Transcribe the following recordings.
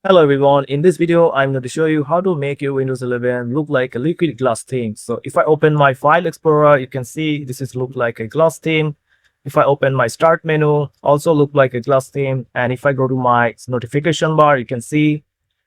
Hello everyone, in this video I'm going to show you how to make your Windows 11 look like a liquid glass theme. So if I open my file explorer, you can see this is look like a glass theme. If I open my start menu, also look like a glass theme. And if I go to my notification bar, you can see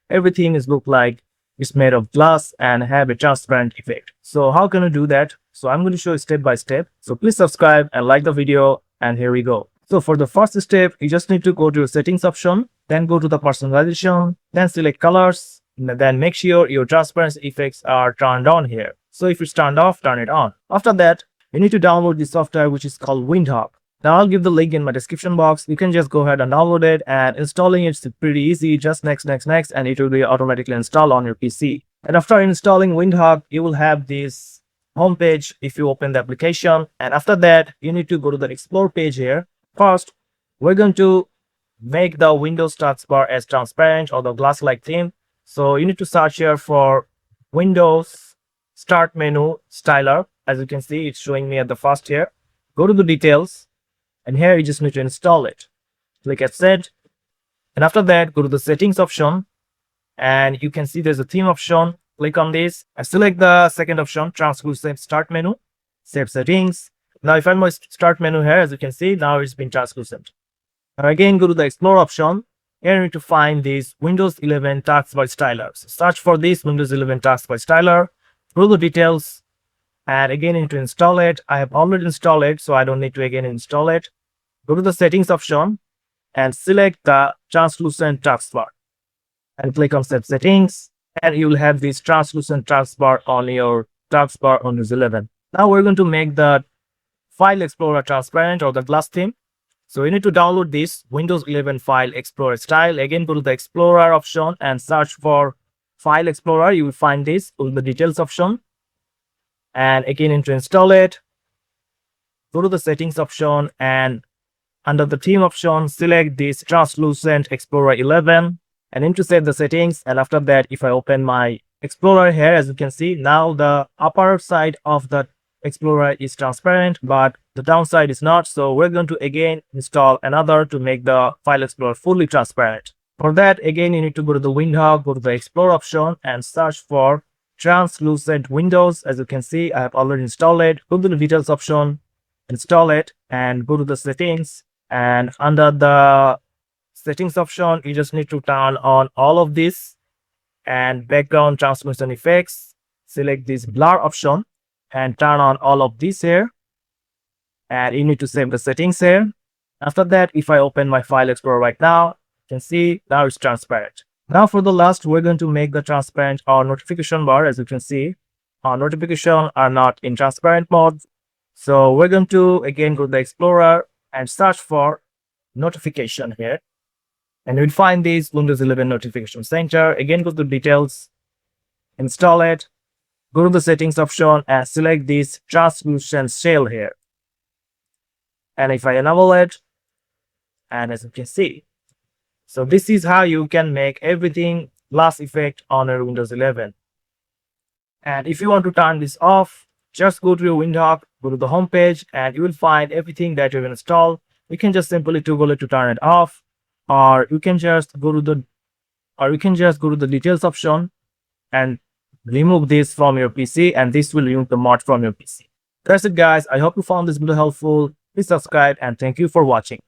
everything is look like it's made of glass and have a transparent effect. So how can I do that? So I'm going to show you step by step. So please subscribe and like the video, and here we go. So for the first step, you just need to go to your settings option, then go to the personalization, then select colors, then make sure your transparency effects are turned on here. So if it's turned off, turn it on. After that, you need to download this software which is called Windhawk. Now I'll give the link in my description box. You can just go ahead and download it, and installing it's pretty easy. Just next, and it will be automatically installed on your PC. And after installing Windhawk, you will have this homepage if you open the application. And after that, you need to go to the explore page here. First, we're going to make the Windows taskbar as transparent or the glass-like theme. So you need to search here for Windows Start Menu Styler. As you can see, it's showing me at the first here. Go to the details, and here you just need to install it. Click Accept, and after that, go to the settings option, and you can see there's a theme option. Click on this and select the second option, translucent start menu. Save settings. Now if I'm on start menu here, as you can see, now it's been translucent. Now again, go to the explore option. Here you need to find this Windows 11 Taskbar Styler. So search for this Windows 11 Taskbar Styler. Go to the details, and again you need to install it. I have already installed it, so I don't need to again install it. Go to the settings option and select the translucent taskbar and click on save settings, and you will have this translucent taskbar on your taskbar on Windows 11. Now we're going to make the File Explorer transparent or the glass theme. So you need to download this Windows 11 File Explorer style. Again, go to the Explorer option and search for File Explorer. You will find this. Go to the details option, and again, you need to install it. Go to the settings option, and under the theme option, select this Translucent Explorer 11, and need to save the settings. And after that, if I open my Explorer here, as you can see, now the upper side of the Explorer is transparent, but the downside is not. So we're going to again install another to make the File Explorer fully transparent. For that, again, you need to go to the Windhawk, go to the Explore option, and search for Translucent Windows. As you can see, I have already installed it. Go to the details option, install it, and go to the settings. And under the settings option, you just need to turn on all of this and background translucent effects. Select this blur option and turn on all of this here, and you need to save the settings here. After that, if I open my File Explorer right now, you can see now it's transparent. Now for the last, we're going to make the transparent our notification bar. As you can see, our notifications are not in transparent mode. So we're going to again go to the Explorer and search for notification here, and you'll find this Windows 11 Notification Center. Again, go to the details, install it. Go to the settings option and select this translucent shell here. And if I enable it, and as you can see, so this is how you can make everything glass effect on your Windows 11. And if you want to turn this off, just go to your Windhawk, go to the home page, and you will find everything that you've installed. You can just simply toggle it to turn it off, or you can just go to the details option and remove this from your PC, and this will remove the mod from your PC. That's it, guys. I hope you found this video helpful. Please subscribe, and thank you for watching.